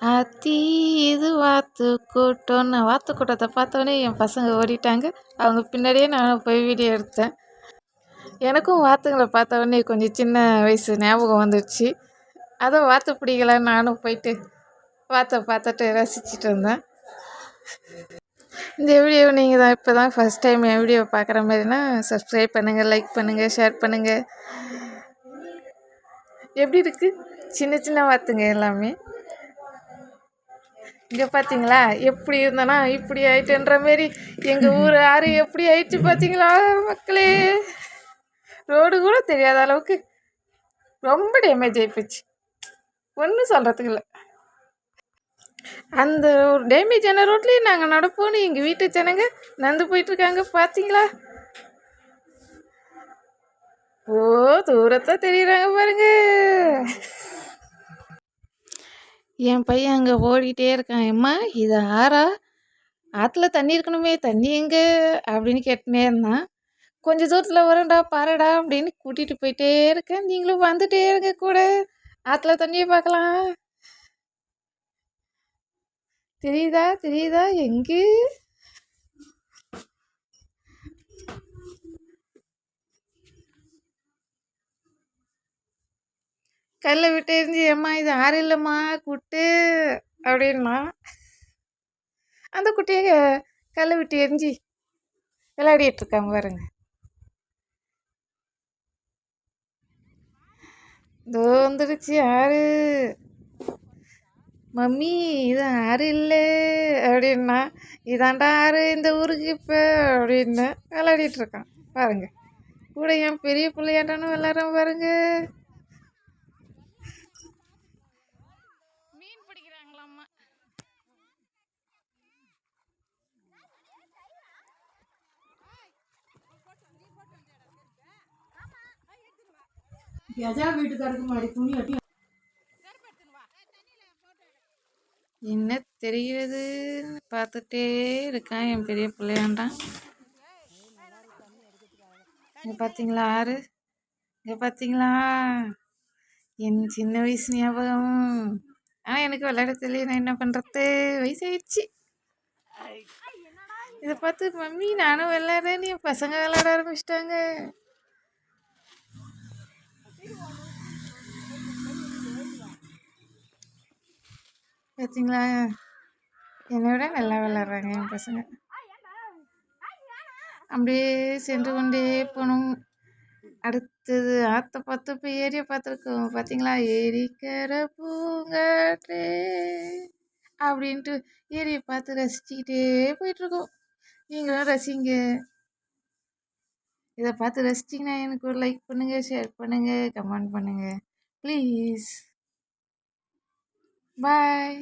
ஆத்தி இது வாத்து கூட்டம். நான் வாத்து கூட்டத்தை பார்த்தோன்னே என் பசங்க ஓடிட்டாங்க. அவங்க பின்னாடியே நான் போய் வீடியோ எடுத்தேன். எனக்கும் வாத்துங்களை பார்த்தோன்னே கொஞ்சம் சின்ன வயசு ஞாபகம் வந்துடுச்சு. அதை வாத்து பிடிக்கலான்னு நானும் போயிட்டு வாத்தை பார்த்துட்டு ரசிச்சுட்டு இருந்தேன். இந்த வீடியோ நீங்கள் தான் இப்போ தான் ஃபஸ்ட் டைம் என் வீடியோ பார்க்குற மாதிரினா சப்ஸ்கிரைப் பண்ணுங்கள், லைக் பண்ணுங்கள், ஷேர் பண்ணுங்கள். எப்படி இருக்குது சின்ன சின்ன வாத்துங்க எல்லாமே. இங்கே பார்த்தீங்களா எப்படி இருந்தனா இப்படி ஆயிட்டுன்ற மாரி எங்கள் ஊர் ஆறு எப்படி ஆயிடுச்சு பார்த்தீங்களா மக்களே. ரோடு கூட தெரியாத அளவுக்கு ரொம்ப டேமேஜ் ஆகிப்போச்சு. ஒன்றும் சொல்கிறதுக்கு இல்லை. அந்த ஒரு டேமேஜான ரோட்லேயும் நாங்கள் நடப்போன்னு எங்கள் வீட்டு ஜனங்க நடந்து போயிட்டுருக்காங்க பார்த்தீங்களா. ஓ தூரத்தை தெரியுறாங்க பாருங்க. என் பையன் அங்கே ஓடிட்டே இருக்கான். எம்மா இது ஆறா, ஆற்றுல தண்ணி இருக்கணுமே, தண்ணி எங்கே அப்படின்னு கேட்டுனே இருந்தான். கொஞ்சம் தூரத்தில் வரேன்டா பாருடா அப்படின்னு கூட்டிகிட்டு போயிட்டே இருக்கேன். நீங்களும் வந்துட்டே இருங்க கூட, ஆற்றுல தண்ணியை பார்க்கலாம். தெரியுதா தெரியுதா எங்கே? கல்லை விட்டு எரிஞ்சு அம்மா இது ஆறு இல்லைம்மா குட்டு அப்படின்னா அந்த குட்டியை கல்லை விட்டு எரிஞ்சு விளையாடிட்டு இருக்காங்க பாருங்க. இதோ வந்துடுச்சு ஆறு. மம்மி இது ஆறு இல்லை அப்படின்னா இதாண்டா ஆறு இந்த ஊருக்கு இப்போ அப்படின்னு விளையாடிட்டு இருக்கான் பாருங்க. கூட என் பெரிய பிள்ளையாண்டானு விளையாடுறேன் பாருங்க. மீன் பிடிக்கிறாங்களாம்மா. என்ன தெரிகிறது பார்த்துட்டே இருக்கான் என் பெரிய பிள்ளையாண்டான். இங்கே பார்த்தீங்களா ஆறு, இங்கே பார்த்தீங்களா என் சின்ன வயசு ஞாபகம். ஆனால் எனக்கு விளையாட தெரியல, நான் என்ன பண்ணுறது, வயசாயிடுச்சு. இதை பார்த்து மம்மி நானும் விளையாடுறேன்னு என் பசங்க விளையாட ஆரம்பிச்சிட்டாங்க. பார்த்தீங்களா என்னை விட நல்லா விளையாடுறாங்க என் பசங்க. அப்படியே சென்று கொண்டே போகணும். அடுத்தது ஆற்ற பார்த்து இப்போ ஏரியை பார்த்துருக்கோம் பார்த்தீங்களா. ஏரிக்கரை பூங்காற்றே அப்படின்ட்டு ஏரியை பார்த்து ரசிச்சுக்கிட்டே போயிட்டுருக்கோம். நீங்களும் ரசிங்க. இதை பார்த்து ரசிச்சிங்கன்னா எனக்கு ஒரு லைக் பண்ணுங்கள், ஷேர் பண்ணுங்கள், கமெண்ட் பண்ணுங்கள் ப்ளீஸ். பாய்.